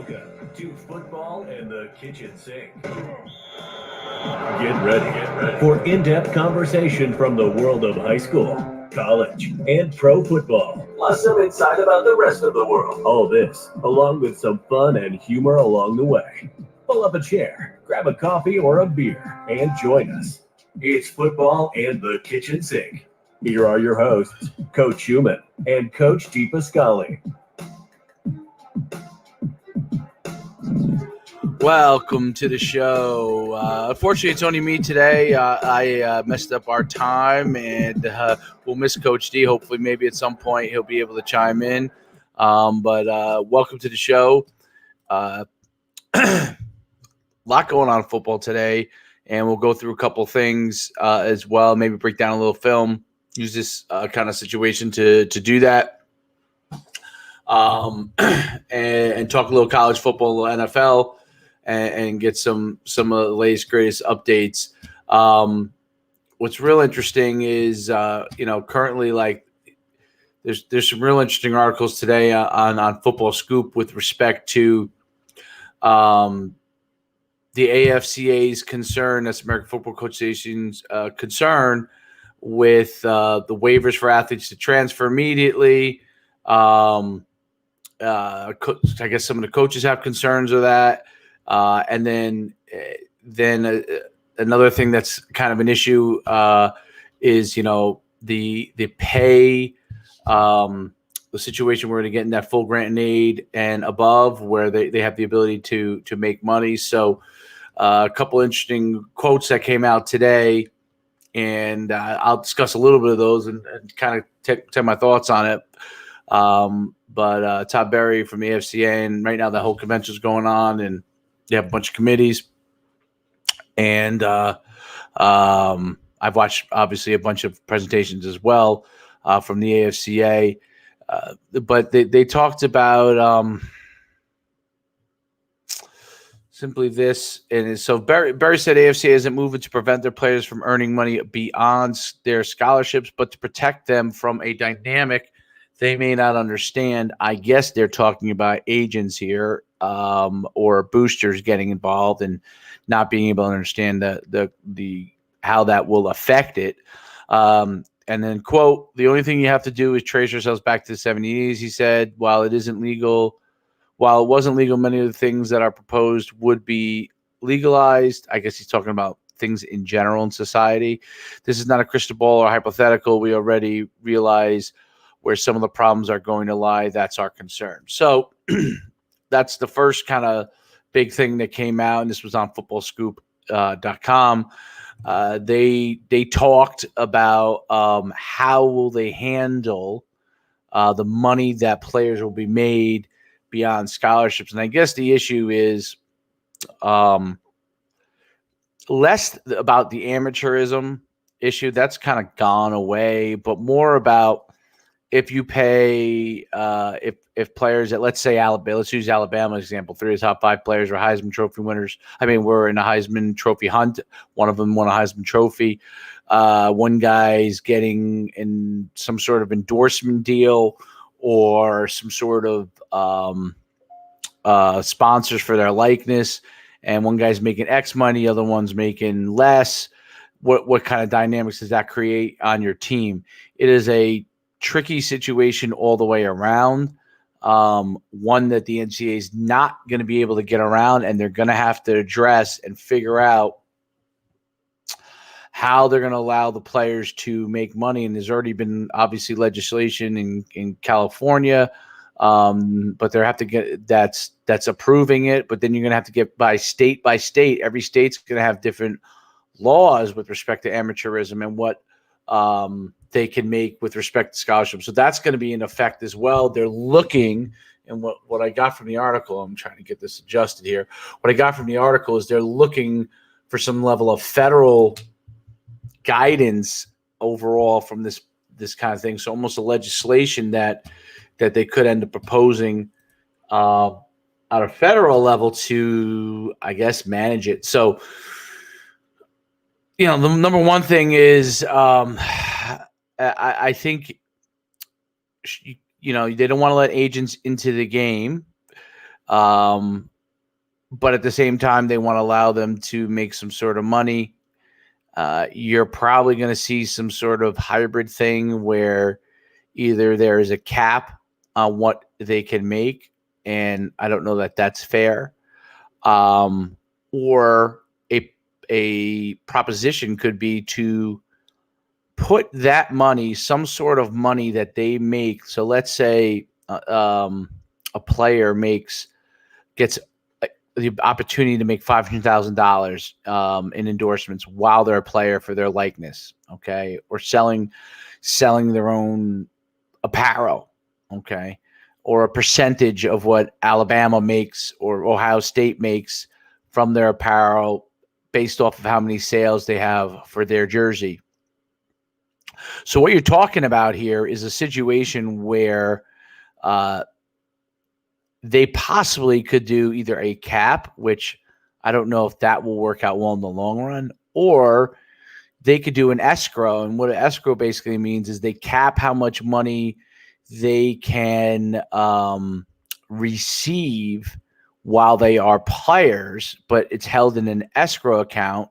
Welcome to Football and the Kitchen Sink. Get ready for in-depth conversation from the world of high school, college, and pro football. Plus some insight about the rest of the world. All this, along with some fun and humor along the way. Pull up a chair, grab a coffee or a beer, and join us. It's Football and the Kitchen Sink. Here are your hosts, Coach Schuman and Coach Depascale. Welcome to the show. Unfortunately, it's only me today. I messed up our time, and we'll miss Coach D. Hopefully, maybe at some point he'll be able to chime in. But welcome to the show. A lot going on in football today, and we'll go through a couple things as well. Maybe break down a little film. Use this kind of situation to do that. And talk a little college football, a little NFL. And get some of the latest, greatest updates. What's real interesting is, currently, like, there's some real interesting articles today on Football Scoop with respect to the AFCA's concern, that's American Football Coach Association's concern with the waivers for athletes to transfer immediately. I guess some of the coaches have concerns with that. And then another thing that's kind of an issue is, the pay, the situation where they're getting that full grant and aid and above, where they have the ability to make money. So a couple interesting quotes that came out today, and I'll discuss a little bit of those and kind of tell my thoughts on it. But Todd Berry from the AFCA, and right now the whole convention is going on, and they have a bunch of committees, and I've watched obviously a bunch of presentations as well from the AFCA, but they talked about simply this, and so Berry said AFCA isn't moving to prevent their players from earning money beyond their scholarships, but to protect them from a dynamic they may not understand. I guess they're talking about agents here. Or boosters getting involved and not being able to understand the how that will affect it. And then, quote, the only thing you have to do is trace yourselves back to the 70s, he said. While it wasn't legal, many of the things that are proposed would be legalized. I guess he's talking about things in general in society. This is not a crystal ball or hypothetical. We already realize where some of the problems are going to lie. That's our concern. So that's the first kind of big thing that came out, and this was on footballscoop.com. They talked about how will they handle the money that players will be made beyond scholarships. And I guess the issue is less about the amateurism issue. That's kind of gone away, but more about if you pay, if players that, let's say Alabama, let's use Alabama as an example. 3 of the top 5 players are Heisman Trophy winners. I mean, we're in a Heisman Trophy hunt. One of them won a Heisman Trophy. One guy's getting in some sort of endorsement deal or some sort of sponsors for their likeness, and one guy's making X money, the other one's making less. What kind of dynamics does that create on your team? It is a tricky situation all the way around, one that the NCAA is not going to be able to get around, and they're going to have to address and figure out how they're going to allow the players to make money. And there's already been obviously legislation in California, but they have to get that's approving it. But then you're going to have to get by state. Every state's going to have different laws with respect to amateurism and what they can make with respect to scholarships. So that's going to be in effect as well. They're looking, and what I got from the article, I'm trying to get this adjusted here. What I got from the article is they're looking for some level of federal guidance overall from this kind of thing. So almost a legislation that they could end up proposing at a federal level to, I guess, manage it. So, the number one thing is I think, they don't want to let agents into the game. But at the same time, they want to allow them to make some sort of money. You're probably going to see some sort of hybrid thing where either there is a cap on what they can make, and I don't know that that's fair, or a proposition could be to put that money, some sort of money that they make. So let's say a player gets the opportunity to make $500,000 in endorsements while they're a player for their likeness, okay, or selling their own apparel, okay, or a percentage of what Alabama makes or Ohio State makes from their apparel based off of how many sales they have for their jersey. So what you're talking about here is a situation where they possibly could do either a cap, which I don't know if that will work out well in the long run, or they could do an escrow. And what an escrow basically means is they cap how much money they can receive while they are players, but it's held in an escrow account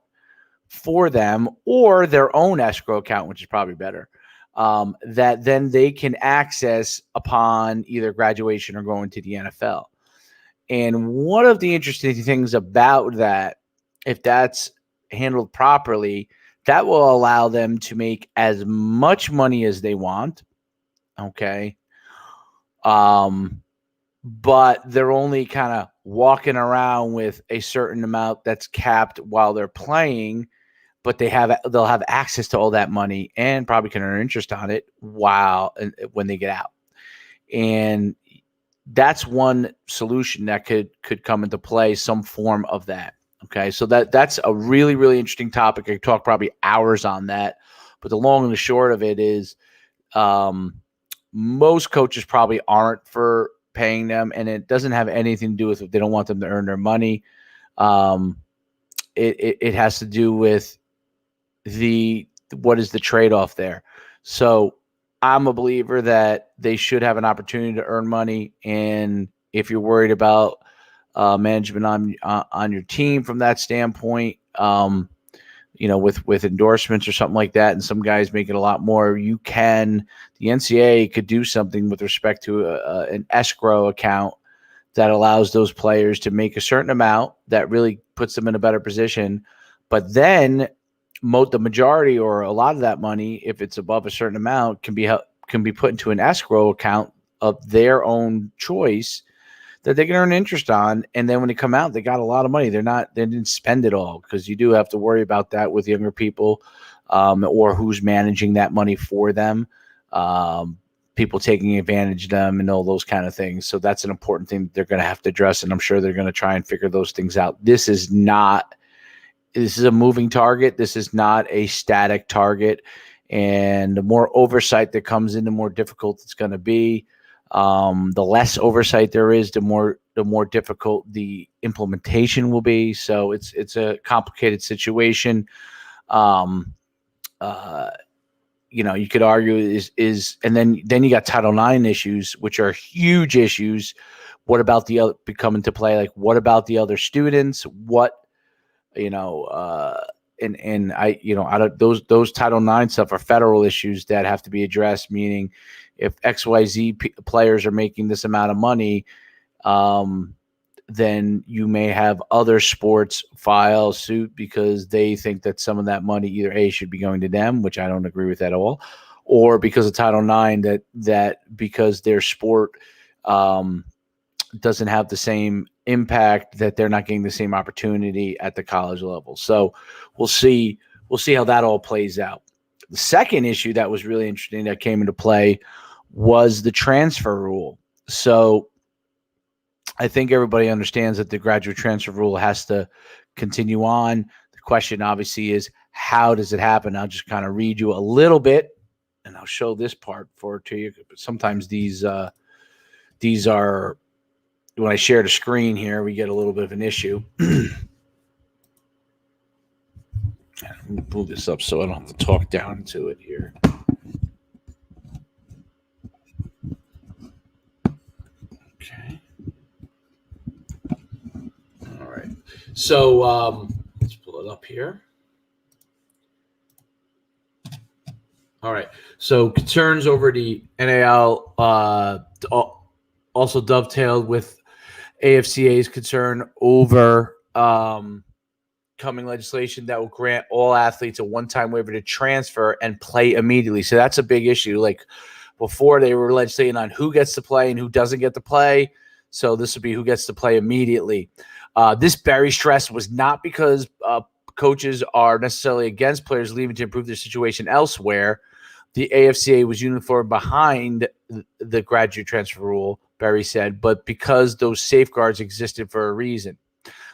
for them, or their own escrow account, which is probably better, that then they can access upon either graduation or going to the NFL. And one of the interesting things about that, if that's handled properly, that will allow them to make as much money as they want. Okay. But they're only kind of walking around with a certain amount that's capped while they're playing, but they'll have access to all that money and probably can earn interest on it when they get out. And that's one solution that could come into play, some form of that. Okay, so that's a really, really interesting topic. I could talk probably hours on that, but the long and the short of it is most coaches probably aren't for paying them, and it doesn't have anything to do with if they don't want them to earn their money. It has to do with what is the trade-off there. So I'm a believer that they should have an opportunity to earn money, and if you're worried about management on your team from that standpoint, with endorsements or something like that, and some guys making a lot more, the NCAA could do something with respect to an escrow account that allows those players to make a certain amount that really puts them in a better position. But then the majority or a lot of that money, if it's above a certain amount, can be put into an escrow account of their own choice that they can earn interest on. And then when they come out, they got a lot of money. They didn't spend it all, because you do have to worry about that with younger people, or who's managing that money for them, people taking advantage of them and all those kind of things. So that's an important thing that they're going to have to address. And I'm sure they're going to try and figure those things out. This is a moving target. This is not a static target. And the more oversight that comes in, the more difficult it's going to be. The less oversight there is, the more difficult the implementation will be. So it's a complicated situation. You could argue is and then you got Title IX issues, which are huge issues. What about the other come into play? Like, what about the other students? Those Title IX stuff are federal issues that have to be addressed, meaning if XYZ players are making this amount of money, then you may have other sports file suit because they think that some of that money either A, should be going to them, which I don't agree with at all, or because of Title IX that because their sport doesn't have the same impact, that they're not getting the same opportunity at the college level. So we'll see how that all plays out. The second issue that was really interesting that came into play was the transfer rule. So I think everybody understands that the graduate transfer rule has to continue on. The question obviously is, how does it happen? I'll just kind of read you a little bit, and I'll show this part to you. Sometimes these are, when I share the screen here, we get a little bit of an issue. Let me pull this up so I don't have to talk down to it here. Okay. So let's pull it up here. All right. So concerns over the NAL also dovetailed with AFCA's concern over coming legislation that will grant all athletes a one-time waiver to transfer and play immediately. So that's a big issue. Like before, they were legislating on who gets to play and who doesn't get to play. So this would be who gets to play immediately. This Barry stress was not because coaches are necessarily against players leaving to improve their situation elsewhere. The AFCA was uniform behind the graduate transfer rule, Barry said, but because those safeguards existed for a reason.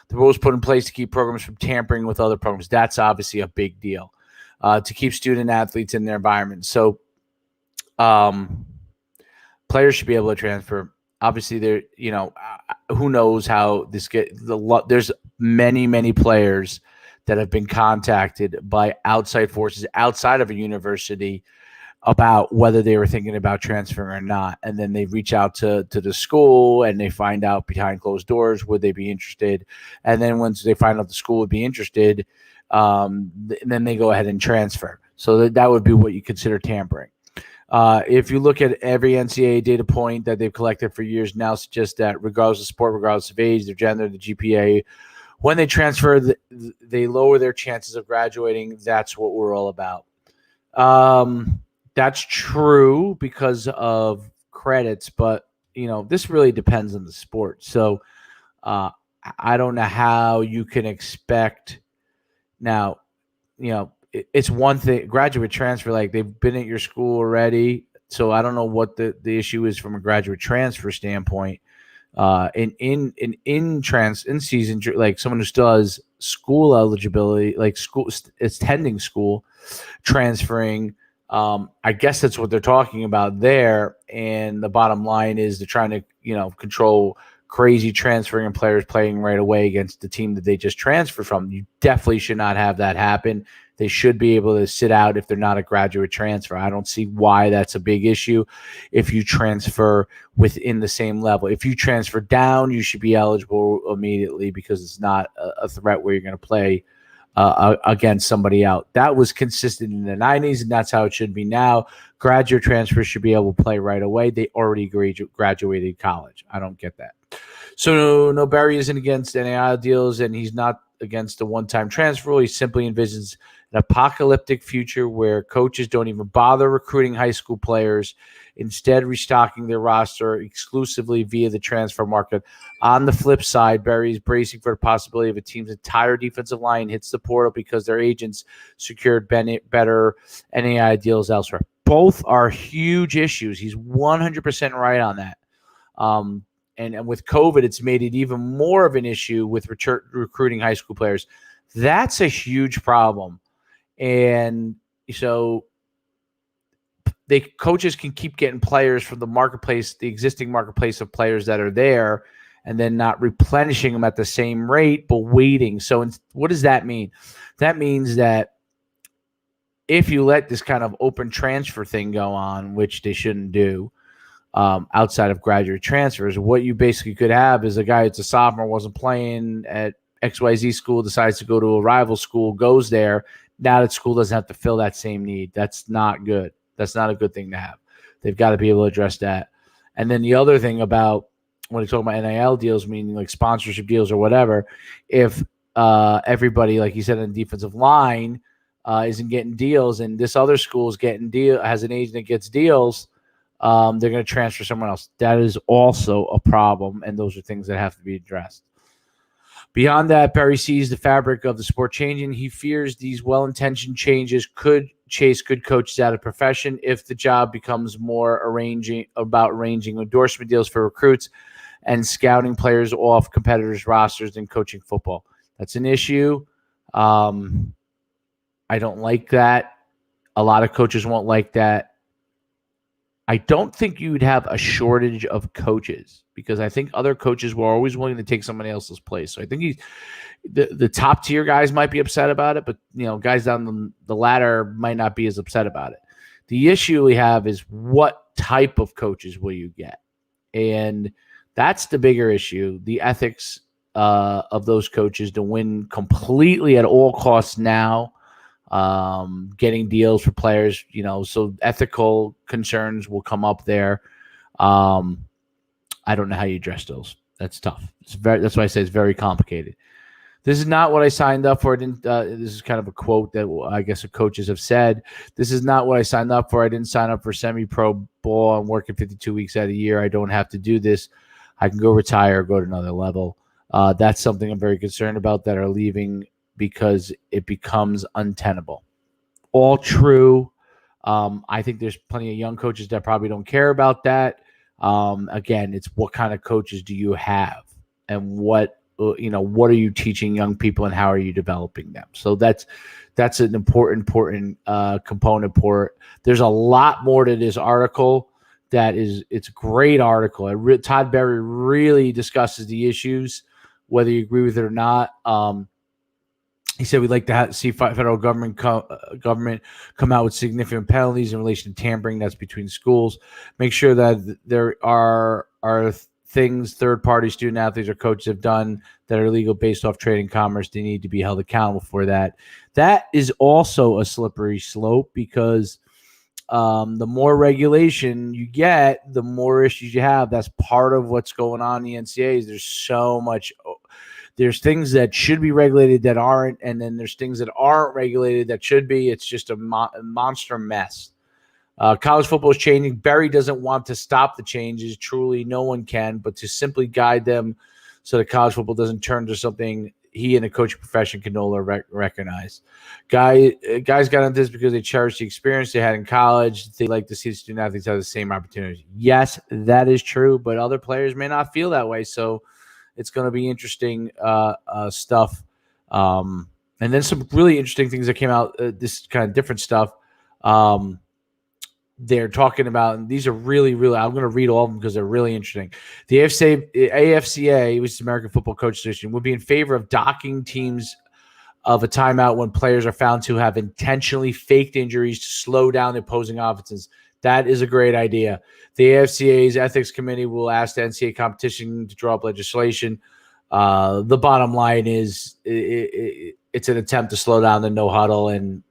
The rule was put in place to keep programs from tampering with other programs. That's obviously a big deal, to keep student athletes in their environment. So players should be able to transfer. Obviously, who knows how this there's many players that have been contacted by outside forces outside of a university about whether they were thinking about transferring or not. And then they reach out to the school and they find out behind closed doors, would they be interested? And then once they find out the school would be interested, then they go ahead and transfer. So that would be what you consider tampering. If you look at every NCAA data point that they've collected for years now suggests that regardless of sport, regardless of age, their gender, the GPA, when they transfer, they lower their chances of graduating. That's what we're all about. That's true because of credits, but this really depends on the sport. So I don't know how you can expect now. It's one thing, graduate transfer, like they've been at your school already. So I don't know what the issue is from a graduate transfer standpoint. In season, like someone who still has school eligibility, like school attending school, transferring. I guess that's what they're talking about there. And the bottom line is they're trying to, control crazy transferring and players playing right away against the team that they just transferred from. You definitely should not have that happen. They should be able to sit out if they're not a graduate transfer. I don't see why that's a big issue if you transfer within the same level. If you transfer down, you should be eligible immediately because it's not a threat where you're going to play against somebody out. That was consistent in the 90s, and that's how it should be now. Graduate transfers should be able to play right away. They already graduated college. I don't get that. So no, Barry isn't against NIL deals, and he's not against the one-time transfer rule. He simply envisions an apocalyptic future where coaches don't even bother recruiting high school players, instead restocking their roster exclusively via the transfer market. On the flip side, Barry is bracing for the possibility of a team's entire defensive line hits the portal because their agents secured better NAI deals elsewhere. Both are huge issues. He's 100% right on that. And with COVID, it's made it even more of an issue with recruiting high school players. That's a huge problem. And so coaches can keep getting players from the marketplace, the existing marketplace of players that are there, and then not replenishing them at the same rate, but waiting. So what does that mean? That means that if you let this kind of open transfer thing go on, which they shouldn't do, outside of graduate transfers, what you basically could have is a guy that's a sophomore, wasn't playing at XYZ school, decides to go to a rival school, goes there. Now that school doesn't have to fill that same need. That's not good. That's not a good thing to have. They've got to be able to address that. And then the other thing about when you talk about NIL deals, meaning like sponsorship deals or whatever, if everybody, like you said, in the defensive line isn't getting deals, and this other school is has an agent that gets deals, they're going to transfer someone else. That is also a problem, and those are things that have to be addressed. Beyond that, Barry sees the fabric of the sport changing. He fears these well-intentioned changes could chase good coaches out of profession if the job becomes more arranging endorsement deals for recruits and scouting players off competitors' rosters and coaching football. That's an issue. I don't like that. A lot of coaches won't like that. I don't think you'd have a shortage of coaches because I think other coaches were always willing to take somebody else's place. So I think the top tier guys might be upset about it, but guys down the ladder might not be as upset about it. The issue we have is what type of coaches will you get? And that's the bigger issue, the ethics of those coaches to win completely at all costs now, getting deals for players, so ethical concerns will come up there. I don't know how you address those. That's tough. That's why I say it's very complicated. This is not what I signed up for. This is kind of a quote that I guess the coaches have said. This is not what I signed up for. I didn't sign up for semi-pro ball. I'm working 52 weeks out of the year. I don't have to do this. I can go retire or go to another level. That's something I'm very concerned about, that are leaving because it becomes untenable. All true. I think there's plenty of young coaches that probably don't care about that. Again, it's what kind of coaches do you have, and what are you teaching young people, and how are you developing them? So that's an important component for it. There's a lot more to this article. It's a great article. Todd Berry really discusses the issues, whether you agree with it or not. He said we'd like to see federal government come out with significant penalties in relation to tampering. That's between schools. Make sure that there are things third-party student athletes or coaches have done that are illegal based off trade and commerce. They need to be held accountable for that. That is also a slippery slope, because the more regulation you get, the more issues you have. That's part of what's going on in the NCAAs. There's so much. There's things that should be regulated that aren't, and then there's things that aren't regulated that should be. It's just a monster mess. College football is changing. Berry doesn't want to stop the changes. Truly, no one can, but to simply guide them so that college football doesn't turn to something he and the coaching profession can no longer recognize. Guys got into this because they cherish the experience they had in college. They like to see the student athletes have the same opportunities. Yes, that is true, but other players may not feel that way. So it's going to be interesting stuff. And then some really interesting things that came out, this kind of different stuff. They're talking about, and these are really, really, I'm going to read all of them because they're really interesting. The AFCA, which is American Football Coach Association, would be in favor of docking teams of a timeout when players are found to have intentionally faked injuries to slow down the opposing offenses. That is a great idea. The AFCA's ethics committee will ask the NCAA competition to draw up legislation. The bottom line is it's an attempt to slow down the no huddle, and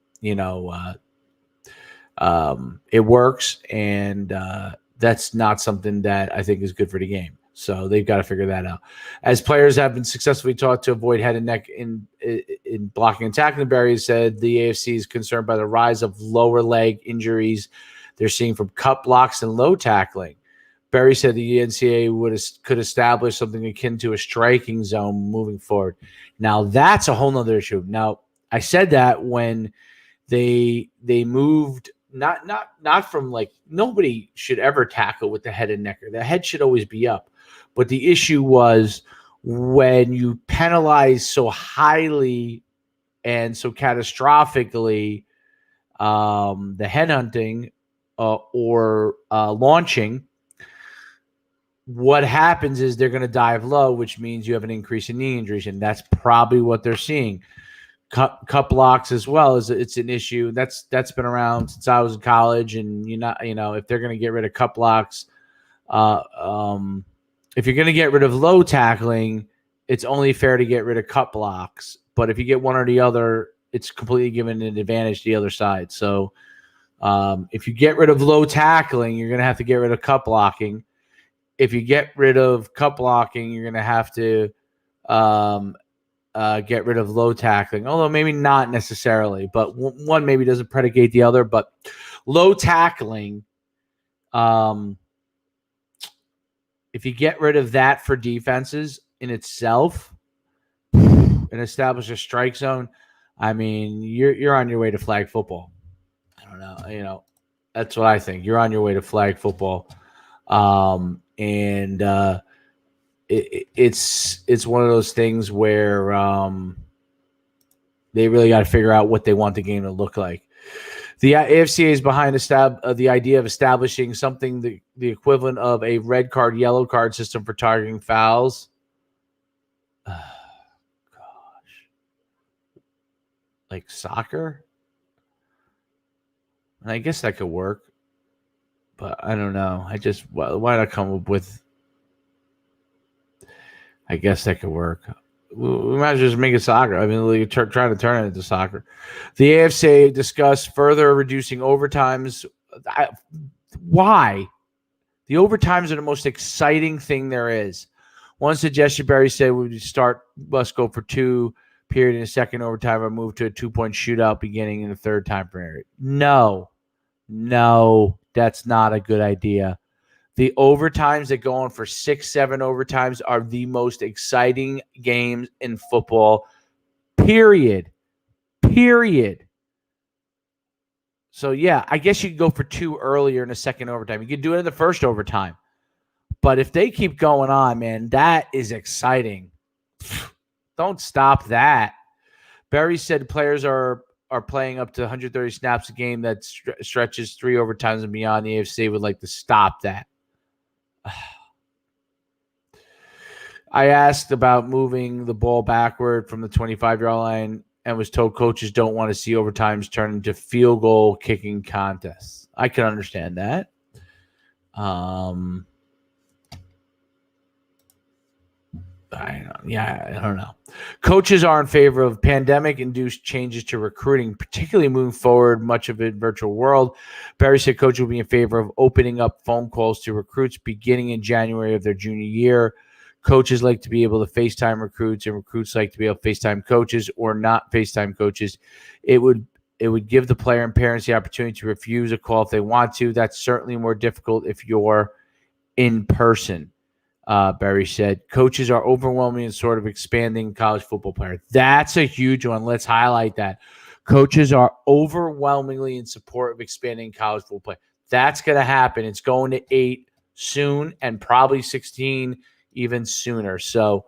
it works, and that's not something that I think is good for the game. So they've got to figure that out. As players have been successfully taught to avoid head and neck in blocking and tackling, Berry said the AFC is concerned by the rise of lower leg injuries they're seeing from cut blocks and low tackling. Berry said the NCAA could establish something akin to a striking zone moving forward. Now, that's a whole nother issue. Now, I said that when they moved – not from, like, nobody should ever tackle with the head and necker. The head should always be up. But the issue was when you penalize so highly and so catastrophically the head hunting or launching, what happens is they're going to dive low, which means you have an increase in knee injuries, and that's probably what they're seeing. Cut blocks as well it's an issue that's been around since I was in college, and if they're going to get rid of cut blocks, if you're going to get rid of low tackling, it's only fair to get rid of cut blocks. But if you get one or the other, it's completely giving an advantage to the other side. So if you get rid of low tackling, you're going to have to get rid of cut blocking. If you get rid of cut blocking, you're going to have to get rid of low tackling, although maybe not necessarily, but one maybe doesn't predicate the other. But low tackling, if you get rid of that for defenses in itself and establish a strike zone, I mean, you're on your way to flag football. I don't know, that's what I think. You're on your way to flag football, and it's one of those things where they really got to figure out what they want the game to look like. The AFCA is behind the idea of establishing something the equivalent of a red card, yellow card system for targeting fouls. Gosh, like soccer, and I guess that could work, but I don't know. Why not come up with I guess that could work. We might just make it soccer. I mean, you're trying to turn it into soccer. The AFCA discussed further reducing overtimes. Why? The overtimes are the most exciting thing there is. One suggestion Barry said would start must go for 2 period in the second overtime or move to a 2-point shootout beginning in the third time period. No, that's not a good idea. The overtimes that go on for 6, 7 overtimes are the most exciting games in football, period. So, yeah, I guess you could go for 2 earlier in the second overtime. You could do it in the first overtime. But if they keep going on, man, that is exciting. Don't stop that. Barry said players are playing up to 130 snaps a game that stretches 3 overtimes and beyond. The AFC would like to stop that. I asked about moving the ball backward from the 25-yard line and was told coaches don't want to see overtimes turn into field goal kicking contests. I can understand that. I don't know. Coaches are in favor of pandemic-induced changes to recruiting, particularly moving forward much of it virtual world. Barry said coaches will be in favor of opening up phone calls to recruits beginning in January of their junior year. Coaches like to be able to FaceTime recruits, and recruits like to be able to FaceTime coaches or not FaceTime coaches. It would give the player and parents the opportunity to refuse a call if they want to. That's certainly more difficult if you're in person. Barry said coaches are overwhelming and sort of expanding college football players. That's a huge one. Let's highlight that. Coaches are overwhelmingly in support of expanding college football play. That's going to happen. It's going to 8 soon and probably 16 even sooner. So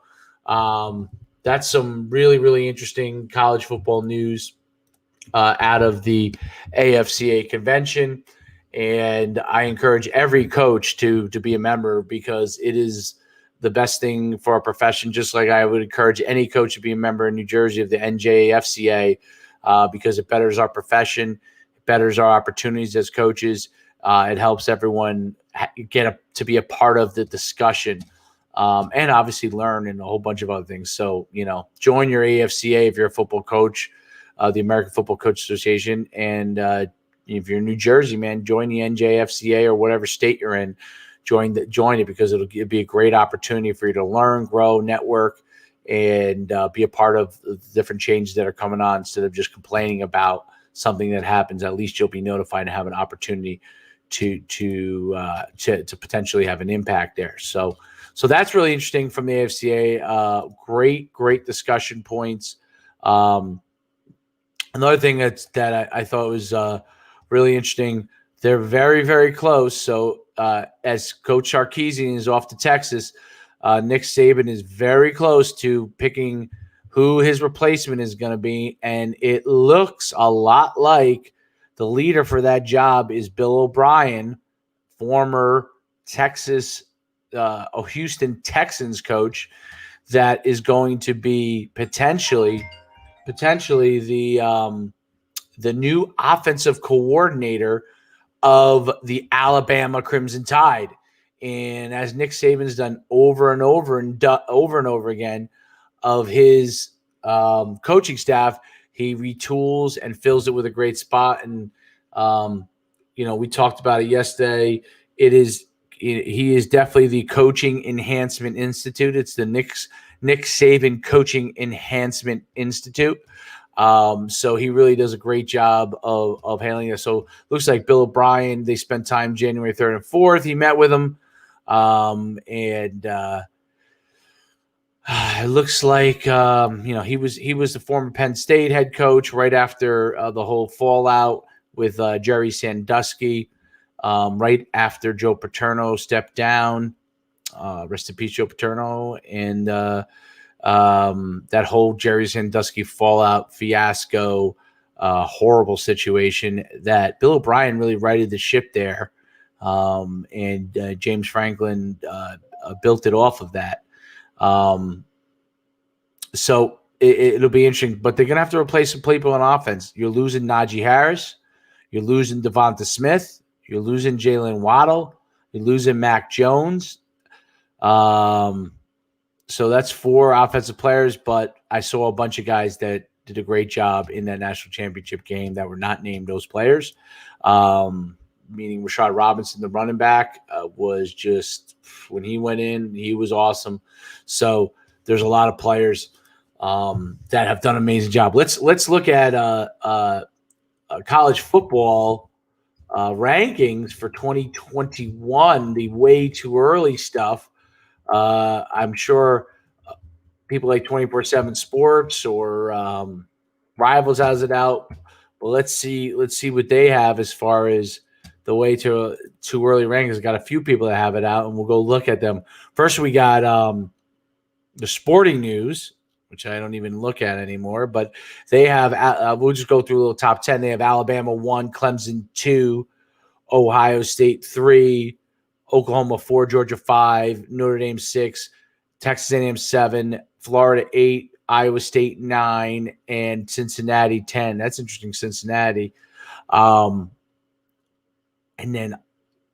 that's some really, really interesting college football news out of the AFCA convention. And I encourage every coach to be a member because it is the best thing for our profession, just like I would encourage any coach to be a member in New Jersey of the NJFCA because it betters our profession, it betters our opportunities as coaches. It helps everyone get to be a part of the discussion and obviously learn and a whole bunch of other things. So, join your AFCA if you're a football coach, the American Football Coach Association, and if you're in New Jersey, man, join the NJFCA or whatever state you're in. Join it because it'll be a great opportunity for you to learn, grow, network, and be a part of the different changes that are coming on instead of just complaining about something that happens. At least you'll be notified and have an opportunity to potentially have an impact there. So that's really interesting from the AFCA. Great discussion points. Another thing that I thought was really interesting. They're very, very close. So as Coach Sarkisian is off to Texas, Nick Saban is very close to picking who his replacement is going to be. And it looks a lot like the leader for that job is Bill O'Brien, former Texas, Houston Texans coach, that is going to be potentially the new offensive coordinator of the Alabama Crimson Tide. And as Nick Saban's done over and over again of his coaching staff, he retools and fills it with a great spot. And, we talked about it yesterday. He is definitely the Coaching Enhancement Institute. It's the Nick Saban Coaching Enhancement Institute. So he really does a great job of handling it. So looks like Bill O'Brien, they spent time January 3rd and 4th. He met with him. It looks like, he was the former Penn State head coach right after the whole fallout with Jerry Sandusky, right after Joe Paterno stepped down. Rest in peace, Joe Paterno. And that whole Jerry Sandusky fallout fiasco, horrible situation that Bill O'Brien really righted the ship there. And James Franklin built it off of that. So it'll be interesting, but they're going to have to replace some people on offense. You're losing Najee Harris. You're losing Devonta Smith. You're losing Jalen Waddle. You're losing Mac Jones. So that's 4 offensive players, but I saw a bunch of guys that did a great job in that national championship game that were not named those players. Meaning Rashad Robinson, the running back, was just – when he went in, he was awesome. So there's a lot of players that have done an amazing job. Let's look at college football rankings for 2021, the way too early stuff. I'm sure people like 24/7 Sports or Rivals has it out. But let's see what they have as far as the way too early rankings. Got a few people that have it out, and we'll go look at them. First, we got the Sporting News, which I don't even look at anymore. But they have we'll just go through a little top 10. They have Alabama 1, Clemson 2, Ohio State 3, Oklahoma 4, Georgia 5, Notre Dame 6, Texas A&M 7, Florida 8, Iowa State 9, and Cincinnati 10. That's interesting, Cincinnati. And then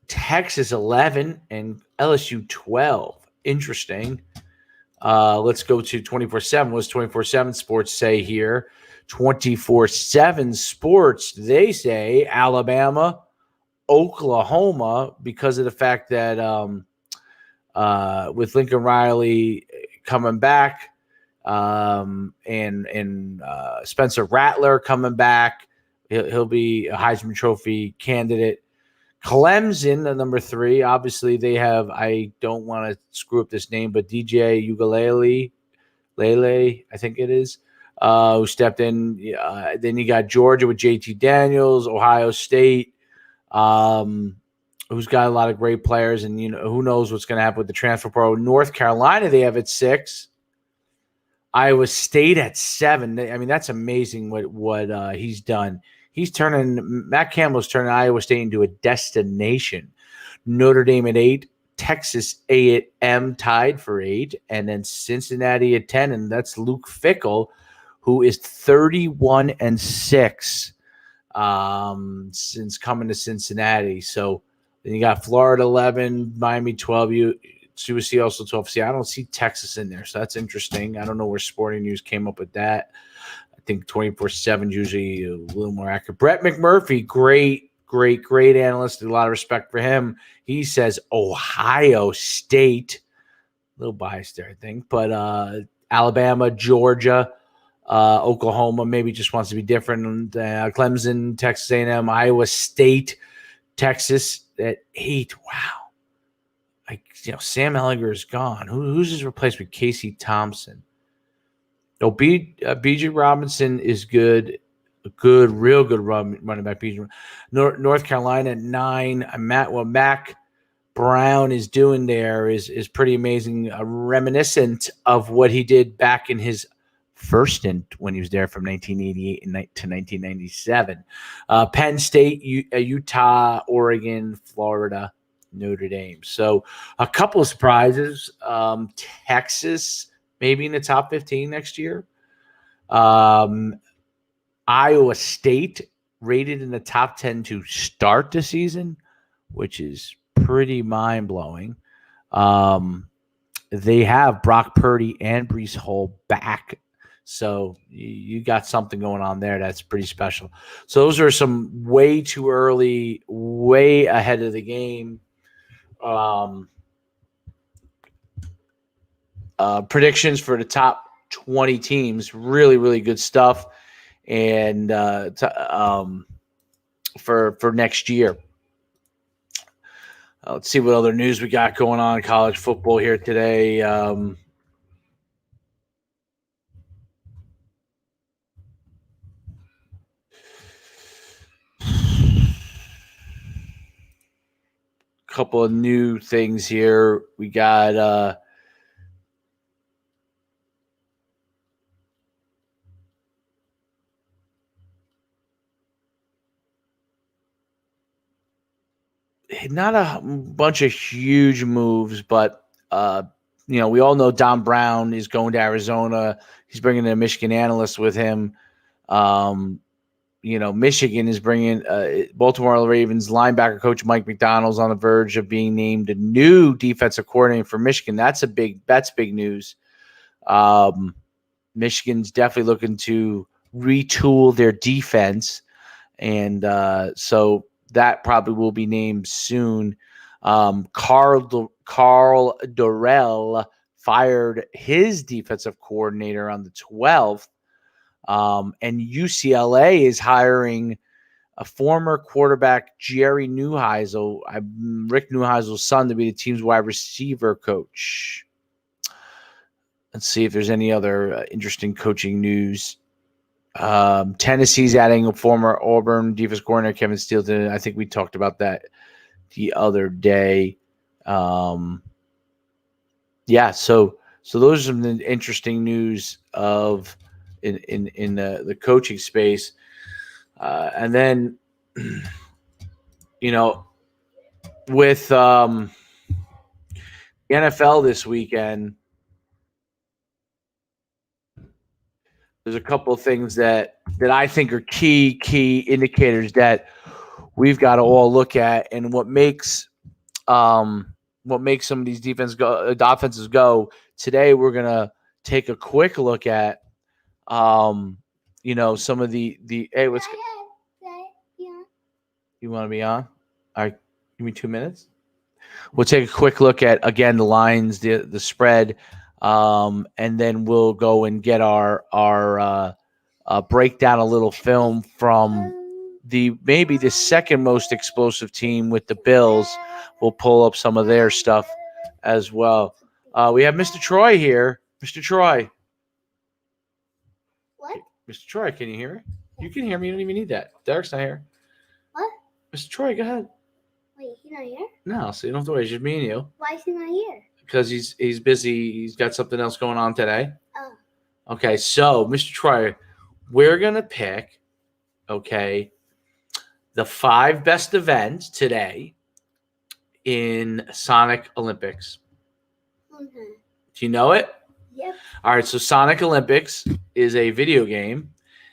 Texas 11 and LSU 12. Interesting. Let's go to 24/7. What does 24/7 Sports say here? 24/7 Sports, they say Alabama, Oklahoma, because of the fact that with Lincoln Riley coming back and Spencer Rattler coming back, he'll be a Heisman Trophy candidate. Clemson, the number 3, obviously they have, I don't want to screw up this name, but DJ Ugalele, I think it is, who stepped in. Then you got Georgia with JT Daniels, Ohio State, who's got a lot of great players, and who knows what's going to happen with the transfer portal. North Carolina, they have at 6. Iowa State at 7. I mean, that's amazing what he's done. Matt Campbell's turning Iowa State into a destination. Notre Dame at 8, Texas A&M tied for 8, and then Cincinnati at 10, and that's Luke Fickell, who is 31-6 since coming to Cincinnati. So then you got Florida 11, Miami 12. USC also 12. See, I don't see Texas in there, so that's interesting. I don't know where Sporting News came up with that. I think 24/7 is usually a little more accurate. Brett McMurphy, great analyst. A lot of respect for him. He says Ohio State. A little biased there, I think. But Alabama, Georgia, Oklahoma maybe just wants to be different. Clemson, Texas A&M, Iowa State, Texas at 8. Wow. Sam Ehlinger is gone. Who's his replacement? Casey Thompson. B.J. Robinson is good. Real good running back. North Carolina at 9. Mac Brown is doing there is pretty amazing. Reminiscent of what he did back in his first stint when he was there from 1988 to 1997. Penn State, Utah, Oregon, Florida, Notre Dame. So a couple of surprises. Texas maybe in the top 15 next year. Iowa State rated in the top 10 to start the season, which is pretty mind-blowing. They have Brock Purdy and Breece Hall back. So you got something going on there that's pretty special. So those are some way too early, way ahead of the game predictions for the top 20 teams. Really, really good stuff. And for next year. Let's see what other news we got going on in college football here today. Couple of new things here. We got not a bunch of huge moves, but we all know Don Brown is going to Arizona. He's bringing a Michigan analyst with him. Michigan is bringing Baltimore Ravens linebacker coach Mike McDonald's on the verge of being named a new defensive coordinator for Michigan. That's big news. Michigan's definitely looking to retool their defense, and so that probably will be named soon. Carl Dorrell fired his defensive coordinator on the 12th, and UCLA is hiring a former quarterback, Jerry Neuheisel, Rick Neuheisel's son, to be the team's wide receiver coach. Let's see if there's any other interesting coaching news. Tennessee's adding a former Auburn defense coordinator, Kevin Steele. I think we talked about that the other day. Yeah, so those are some interesting news of in the coaching space. And then, with the NFL this weekend, there's a couple of things that I think are key indicators that we've got to all look at, and what makes some of these offenses go. Today, we're gonna take a quick look at some of the hey, what's you want to be on? All right, give me 2 minutes. We'll take a quick look at, again, the lines, the spread, and then we'll go and get our break down a little film from maybe the second most explosive team with the Bills. We'll pull up some of their stuff as well. We have Mr. Troy here. Mr. Troy. What? Mr. Troy, can you hear me? You can hear me. You don't even need that. Derek's not here. What? Mr. Troy, go ahead. Wait, he's not here? No, so you don't have to worry. It's just me and you. Why is he not here? Because he's busy. He's got something else going on today. Oh. Okay, so, Mr. Troy, we're going to pick, the 5 best events today in Sonic Olympics. Okay. Do you know it? Yep. All right, so Sonic Olympics is a video game,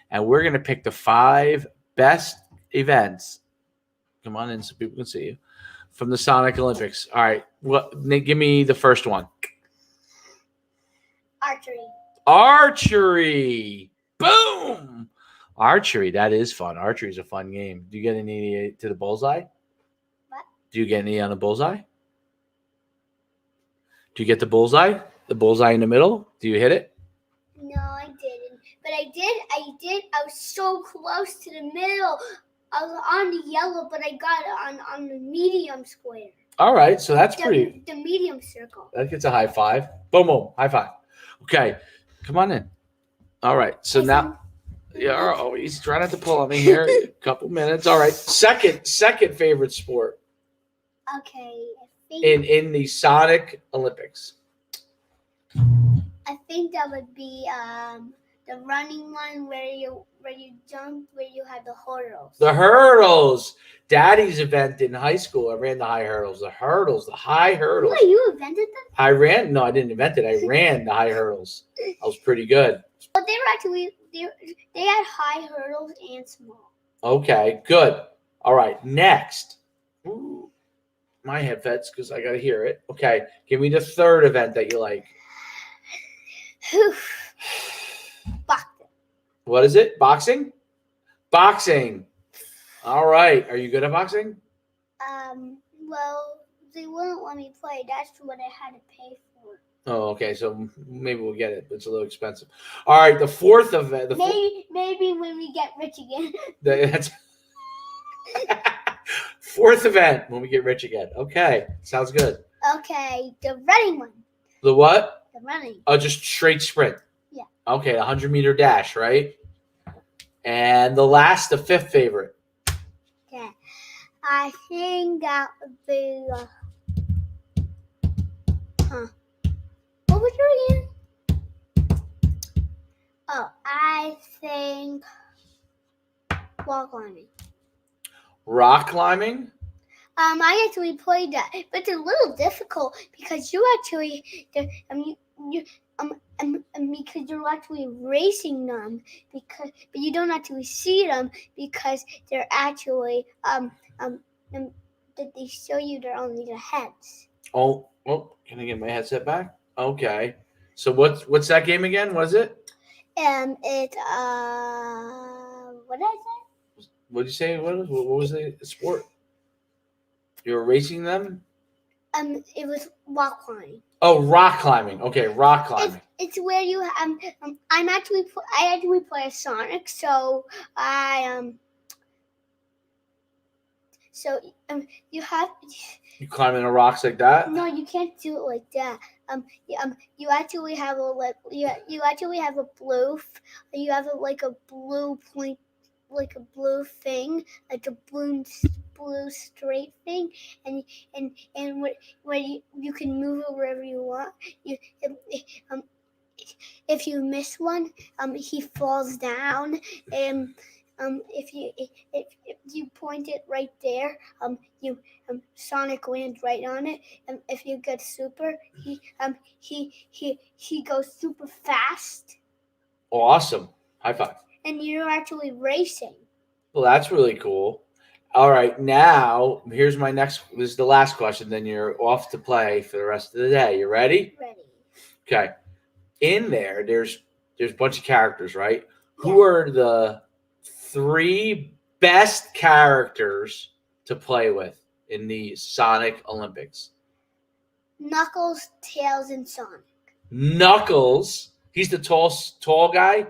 and we're going to pick the 5 best events. Come on in so people can see you. From the Sonic Olympics. All right, give me the first one. Archery. Boom. Archery, that is fun. Archery is a fun game. Do you get any to the bullseye? What? Do you get any on the bullseye? Do you get the bullseye? The bullseye in the middle? Do you hit it? No, I didn't. But I did. I was so close to the middle. I was on the yellow, but I got it on the medium square. All right, so that's pretty. The medium circle. That gets a high five. Boom, boom, high five. Okay, come on in. All right, so now, he's trying not to pull on me here. A couple minutes. All right, second favorite sport. Okay, in the Sonic Olympics. I think that would be the running one where you jump, where you have the hurdles. The hurdles. Daddy's event in high school. I ran the high hurdles. The high hurdles. Oh, you invented them? No, I didn't invent it. I ran the high hurdles. I was pretty good. But they were actually, they had high hurdles and small. Okay, good. All right, next. Ooh, my headphones, because I got to hear it. Okay, give me the third event that you like. Boxing. What is it? Boxing? Boxing. All right. Are you good at boxing? Well, they wouldn't let me play. That's what I had to pay for. Oh, okay. So maybe we'll get it, but it's a little expensive. All right. The fourth event. Maybe when we get rich again. That's fourth event when we get rich again. Okay. Sounds good. Okay. The running one. The what? The running. Oh, just straight sprint. Yeah. Okay. 100-meter dash, right? And the fifth favorite. Okay. I think that would be. What was your again? Oh, I think rock climbing. Rock climbing? I actually played that, but it's a little difficult because you actually, because you're actually racing them, but you don't actually see them because they're actually that they show you they're only their heads. Oh, can I get my headset back? Okay. So what's that game again? Was it? It's what did I say? What did you say? What was the sport? You were racing them? It was rock climbing. Oh, rock climbing. Okay, rock climbing. It's where you I actually play a Sonic, so you have. You climbing the rocks like that? No, you can't do it like that. You actually have you actually have a blue. You have like a blue point, like a blue thing, like a blue straight thing, and where you can move it wherever you want. If you miss one, he falls down, and if you point it right there, you Sonic lands right on it, and if you get super, he goes super fast. Awesome. High five. And you're actually racing. Well, that's really cool. All right, now here's my next. This is the last question. Then you're off to play for the rest of the day. You ready? Ready. Okay. In there's a bunch of characters, right? Yeah. Who are the 3 best characters to play with in the Sonic Olympics? Knuckles, Tails, and Sonic. Knuckles. He's the tall guy.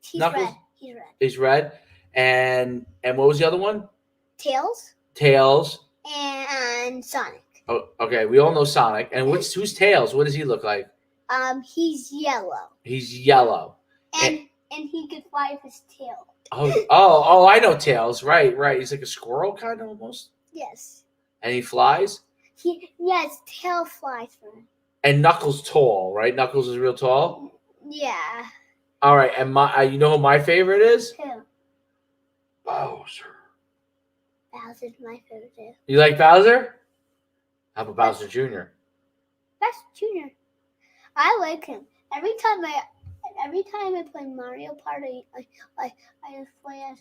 He's Knuckles? red. He's red. He's red. And what was the other one? Tails. Tails. And Sonic. Oh, okay. We all know Sonic. And who's Tails? What does he look like? He's yellow. He's yellow. And he could fly with his tail. Oh! I know Tails. Right. He's like a squirrel, kind of almost. Yes. And he flies. His tail flies for him. And Knuckles tall, right? Knuckles is real tall. Yeah. All right. And you know who my favorite is? Who? Bowser. Bowser's my favorite too. You like Bowser? How about Bowser Jr.? That's Junior. I like him. Every time I play Mario Party, I just play as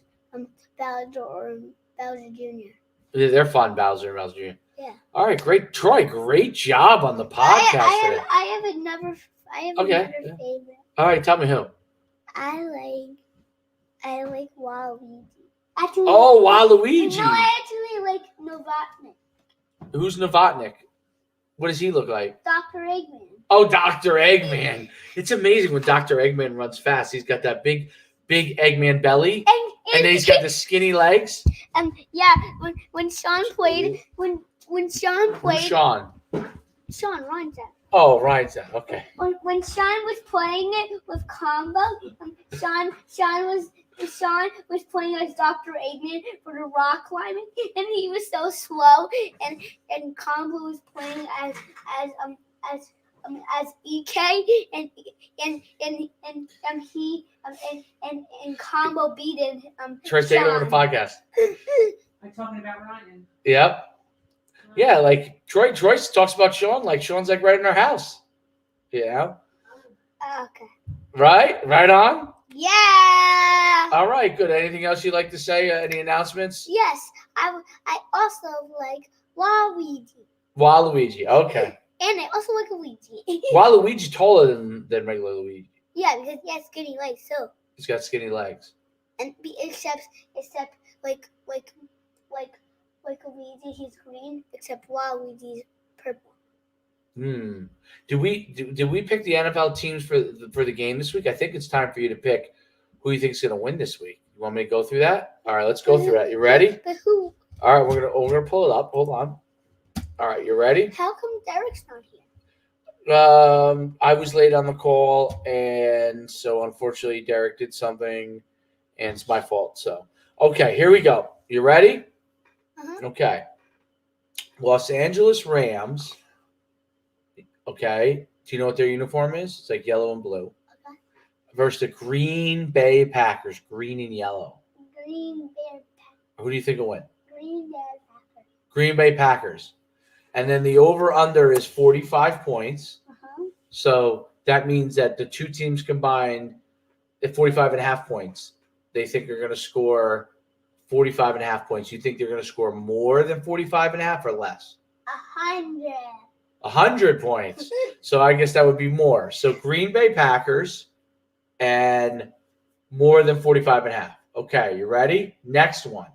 Bowser or Bowser Jr. They're fun, Bowser and Bowser Jr. Yeah. All right, great, Troy. Great job on the podcast today. I have another favorite. All right, tell me who. I like Waluigi. Actually, Waluigi. No, I actually like Novotnik. Who's Novotnik? What does he look like? Dr. Eggman. Oh, Dr. Eggman. It's amazing when Dr. Eggman runs fast. He's got that big Eggman belly. And then he's got the skinny legs. Yeah, when Sean played Sean Ryan's that. Oh, Ryan's that. Okay. When Sean was playing it with Combo, Sean was playing as Dr. Eggman for the rock climbing, and he was so slow, and Combo was playing as EK, and Combo beat him. Try to take it over the podcast. I'm talking about Ryan. Yep. Yeah, like Troy talks about Sean like Sean's like right in our house. Yeah. Okay. Right on. Yeah. All right, good. Anything else you'd like to say? Any announcements? Yes, I also like Waluigi. Waluigi. Okay. And I also like Luigi. Waluigi's taller than regular Luigi. Yeah, because he has skinny legs too. He's got skinny legs. And except like Luigi, he's green. Except Waluigi's purple. Did we pick the NFL teams for the game this week? I think it's time for you to pick who you think is going to win this week. You want me to go through that? All right, let's go through that. You ready? But who? All right, we're gonna pull it up. Hold on. All right, you ready? How come Derek's not here? I was late on the call, and so unfortunately Derek did something, and it's my fault. So, okay, here we go. You ready? Uh-huh. Okay. Los Angeles Rams. Okay. Do you know what their uniform is? It's like yellow and blue. Okay. Versus the Green Bay Packers, green and yellow. Green Bay Packers. Who do you think will win? Green Bay Packers. Green Bay Packers. And then the over-under is 45 points. Uh-huh. So that means that the two teams combined at 45.5 points. They think they're going to score 45.5 points. You think they're going to score more than 45.5 or less? 100. 100 points. So I guess that would be more. So Green Bay Packers and more than 45.5. Okay, you ready? Next one.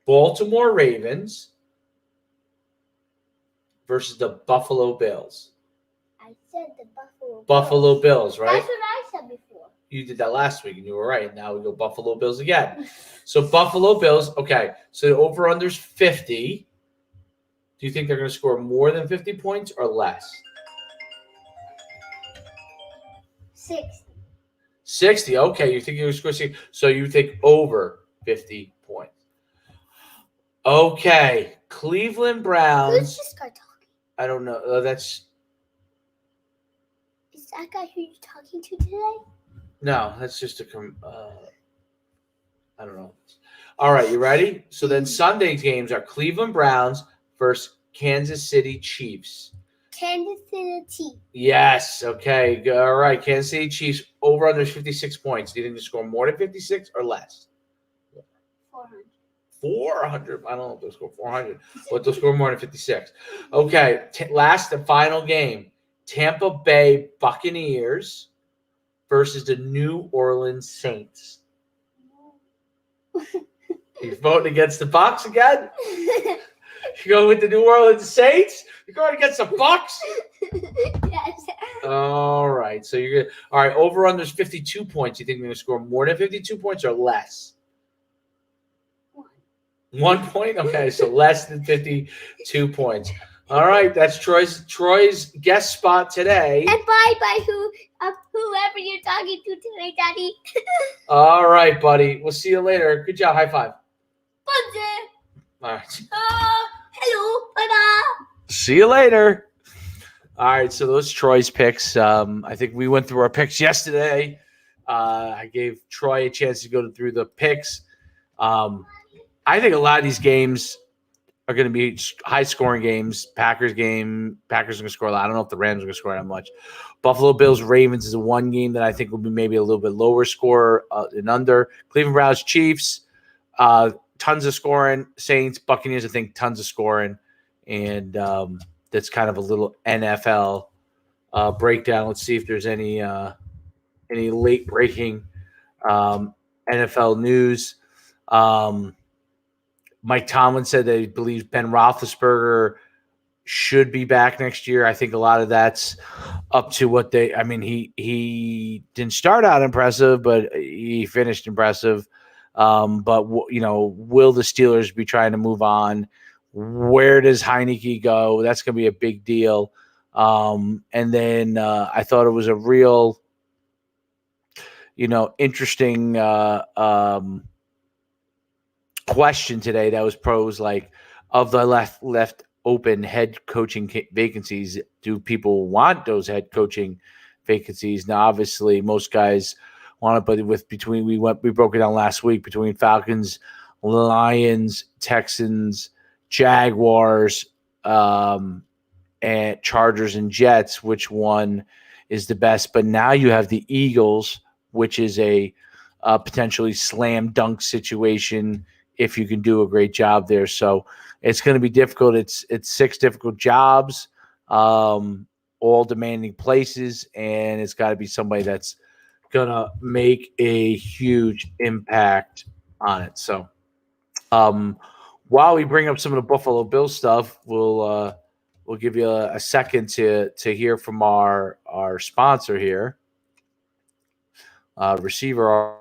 Baltimore Ravens versus the Buffalo Bills. I said the Buffalo. Buffalo Bills, right? That's what I said before. You did that last week, and you were right. Now we go Buffalo Bills again. So Buffalo Bills, okay. So the over-under's 50. Do you think they're going to score more than 50 points or less? 60. 60. Okay, you think you're going to score 60. So you think over 50 points. Okay, Cleveland Who's Browns. this guy talking? I don't know. Is that guy who you're talking to today? No, that's just I don't know. All right, you ready? So then Sunday's games are Cleveland Browns versus Kansas City Chiefs. Kansas City. Yes. Okay. All right. Kansas City Chiefs over under 56 points. Do you think they score more than 56 or less? 400. 400. I don't know if they'll score 400, but they'll score more than 56. Okay. Last and final game. Tampa Bay Buccaneers versus the New Orleans Saints. You're voting against the Bucs again? You going with the New Orleans Saints? You're going against the Bucs? Yes. All right. So you're good. All right. Over under 52 points. You think they're going to score more than 52 points or less? 1 point? Okay. So less than 52 points. All right. That's Troy's guest spot today. And bye whoever you're talking to today, Daddy. All right, buddy. We'll see you later. Good job. High five. Bye. All right. Hello. Bye-bye. See you later. All right, so those Troy's picks. I think we went through our picks yesterday. I gave Troy a chance to go through the picks. I think a lot of these games are going to be high-scoring games. Packers are going to score a lot. I don't know if the Rams are going to score that much. Buffalo Bills Ravens is the one game that I think will be maybe a little bit lower score and under. Cleveland Browns Chiefs, tons of scoring. Saints Buccaneers, I think tons of scoring. And that's kind of a little NFL breakdown. Let's see if there's any late breaking NFL news. Mike Tomlin said that he believes Ben Roethlisberger should be back next year. I think a lot of that's up to what they – I mean, he didn't start out impressive, but he finished impressive. But, will the Steelers be trying to move on? Where does Heineke go? That's going to be a big deal. And then I thought it was a real, interesting question today that was posed, like, of the left open head coaching vacancies, do people want those head coaching vacancies? Now, obviously, most guys want it, but we broke it down last week between Falcons, Lions, Texans, Jaguars, and Chargers and Jets, which one is the best? But now you have the Eagles, which is a potentially slam dunk situation if you can do a great job there. So it's going to be difficult. It's 6 difficult jobs, all demanding places, and it's got to be somebody that's going to make a huge impact on it. So while we bring up some of the Buffalo Bills stuff, we'll give you a second to hear from our sponsor here, Receiver.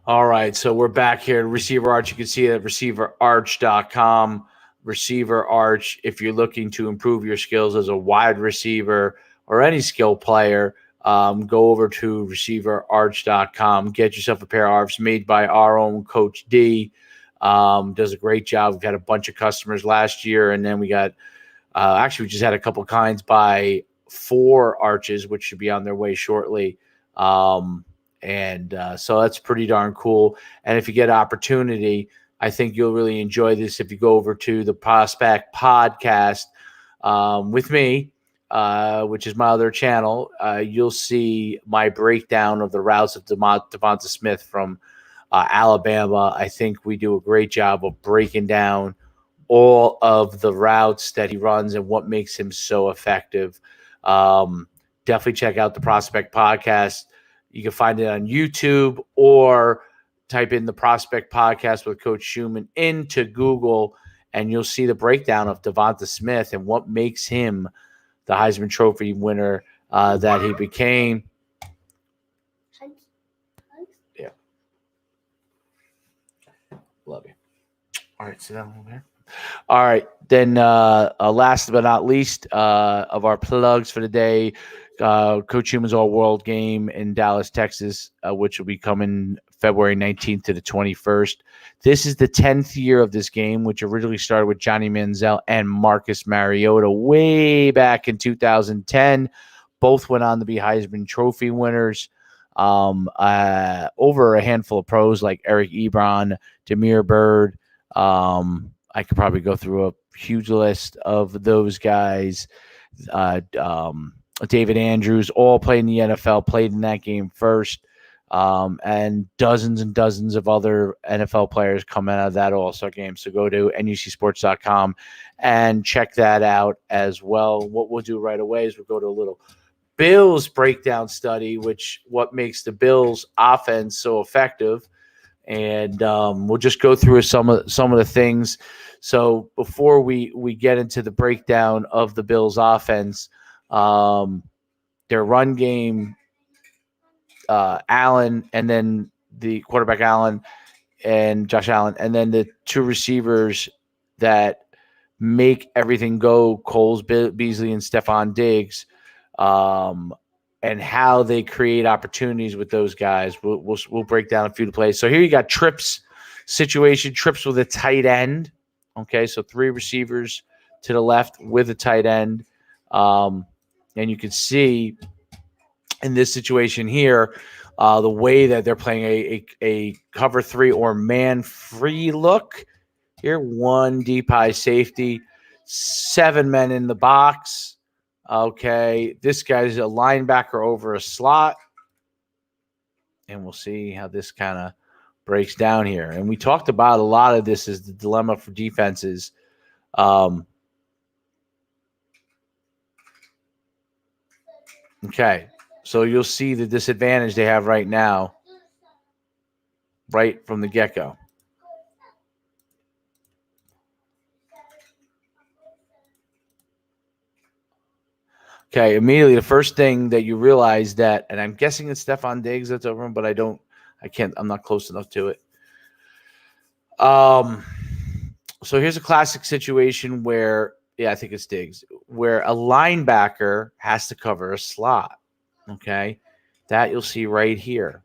All right, so we're back here at Receiver Arch. You can see it at receiverarch.com. Receiver Arch, if you're looking to improve your skills as a wide receiver or any skill player, go over to receiverarch.com. Get yourself a pair of arms made by our own Coach D. Does a great job. We've had a bunch of customers last year, and then we got Actually, we just had a couple kinds by 4 arches, which should be on their way shortly. So that's pretty darn cool. And if you get opportunity, I think you'll really enjoy this if you go over to the Prospect Podcast with me, which is my other channel. You'll see my breakdown of the routes of Devonta Smith from Alabama. I think we do a great job of breaking down all of the routes that he runs and what makes him so effective. Definitely check out the Prospect Podcast. You can find it on YouTube or type in the Prospect Podcast with Coach Schuman into Google, and you'll see the breakdown of Devonta Smith and what makes him the Heisman Trophy winner that he became. Yeah. Love you. All right, sit down over here. All right, then last but not least of our plugs for the day, Coach Human's All-World game in Dallas, Texas, which will be coming February 19th to the 21st. This is the 10th year of this game, which originally started with Johnny Manziel and Marcus Mariota way back in 2010. Both went on to be Heisman Trophy winners. Over a handful of pros like Eric Ebron, Demir Bird. I could probably go through a huge list of those guys. David Andrews, all played in the NFL, played in that game first. And dozens of other NFL players come out of that All-Star game. So go to NUCsports.com and check that out as well. What we'll do right away is we'll go to a little Bills breakdown study, which what makes the Bills offense so effective. And we'll just go through some of the things. So before we get into the breakdown of the Bills offense, their run game, Allen, and then the quarterback Allen and Josh Allen, and then the 2 receivers that make everything go, Coles Beasley and Stephon Diggs, and how they create opportunities with those guys. We'll break down a few plays. So here you got Trips situation, Trips with a tight end. Okay, so 3 receivers to the left with a tight end. And you can see in this situation here, the way that they're playing a cover 3 or man free look. Here, 1 deep high safety, 7 men in the box. Okay, this guy's a linebacker over a slot. And we'll see how this kind of breaks down here. And we talked about a lot of this is the dilemma for defenses. Okay, so you'll see the disadvantage they have right now, right from the get-go. Okay, immediately the first thing that you realize that, and I'm guessing it's Stephon Diggs that's over him, but I'm not close enough to it. So here's a classic situation where, I think it's Diggs, where a linebacker has to cover a slot. Okay, that you'll see right here.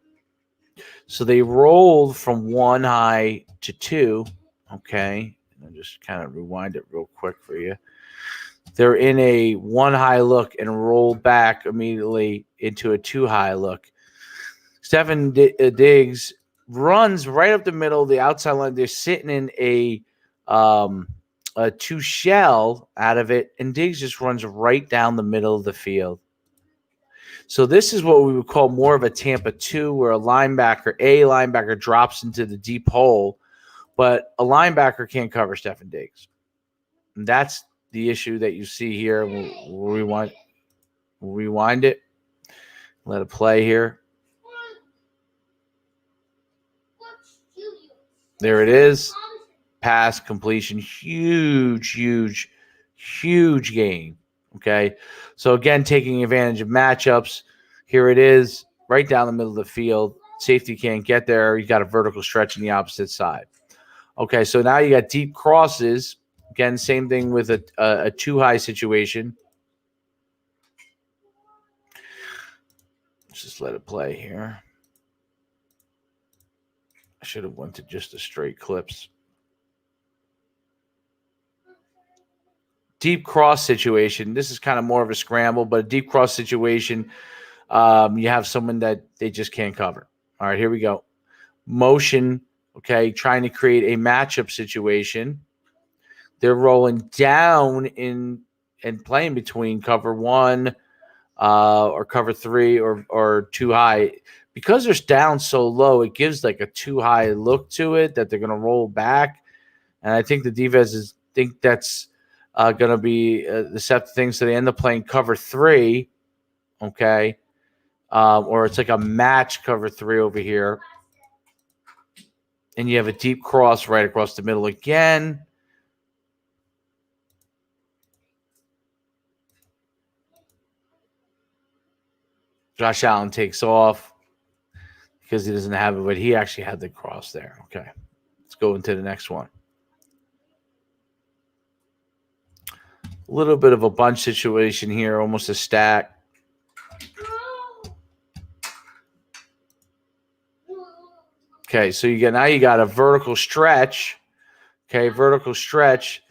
So they rolled from 1 high to 2. Okay, I'll just kind of rewind it real quick for you. They're in a 1 high look and roll back immediately into a 2 high look. Stephon Diggs runs right up the middle of the outside line. They're sitting in a 2 shell out of it, and Diggs just runs right down the middle of the field. So this is what we would call more of a Tampa 2, where a linebacker drops into the deep hole, but a linebacker can't cover Stephon Diggs. And that's the issue that you see here. We'll rewind it. Let it play here. There it is. Pass completion. Huge gain. Okay. So again, taking advantage of matchups. Here it is, right down the middle of the field. Safety can't get there. You got a vertical stretch on the opposite side. Okay, so now you got deep crosses. Again, same thing with a 2 high situation. Let's just let it play here. I should have went to just the straight clips. deep cross situation. This is kind of more of a scramble, but a deep cross situation, you have someone that they just can't cover. All right, here we go. Motion, okay, trying to create a matchup situation. They're rolling down in and playing between cover 1 or cover 3 or too high. Because they're down so low, it gives like a too high look to it that they're going to roll back. And I think the defenses think that's going to be the set of things. So they end up playing cover 3, okay? Or it's like a match cover 3 over here. And you have a deep cross right across the middle again. Josh Allen takes off because he doesn't have it, but he actually had the cross there. Okay, let's go into the next one. A little bit of a bunch situation here, almost a stack. Okay, so you got a vertical stretch. Okay, vertical stretch.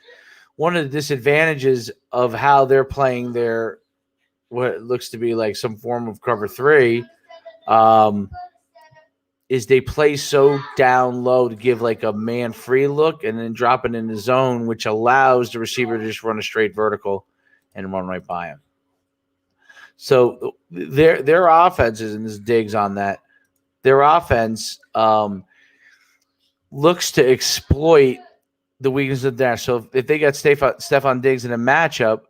One of the disadvantages of how they're playing their what looks to be like some form of cover 3 is they play so down low to give like a man free look and then drop it in the zone, which allows the receiver to just run a straight vertical and run right by him. So their offenses, and this digs on that, their offense looks to exploit the weakness of there. So if they got Stephon Diggs in a matchup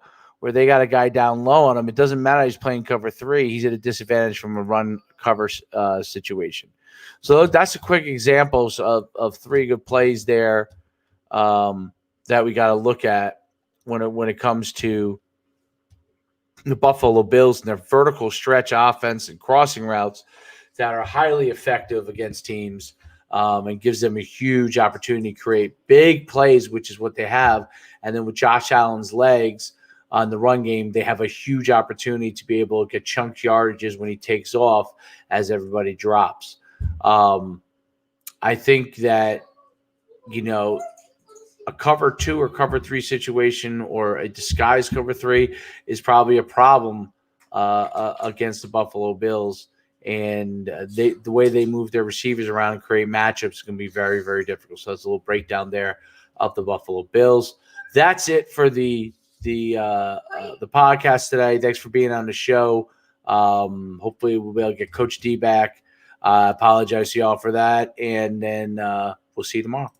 where they got a guy down low on him, it doesn't matter he's playing cover 3. He's at a disadvantage from a run cover situation. So that's a quick examples of 3 good plays there that we got to look at when it comes to the Buffalo Bills and their vertical stretch offense and crossing routes that are highly effective against teams and gives them a huge opportunity to create big plays, which is what they have. And then with Josh Allen's legs on the run game, they have a huge opportunity to be able to get chunk yardages when he takes off as everybody drops. I think that, a cover 2 or cover 3 situation or a disguised cover 3 is probably a problem against the Buffalo Bills. And the way they move their receivers around and create matchups is going to be very, very difficult. So that's a little breakdown there of the Buffalo Bills. That's it for the podcast today. Thanks for being on the show. Hopefully we'll be able to get Coach D back. I apologize to y'all for that. And then we'll see you tomorrow.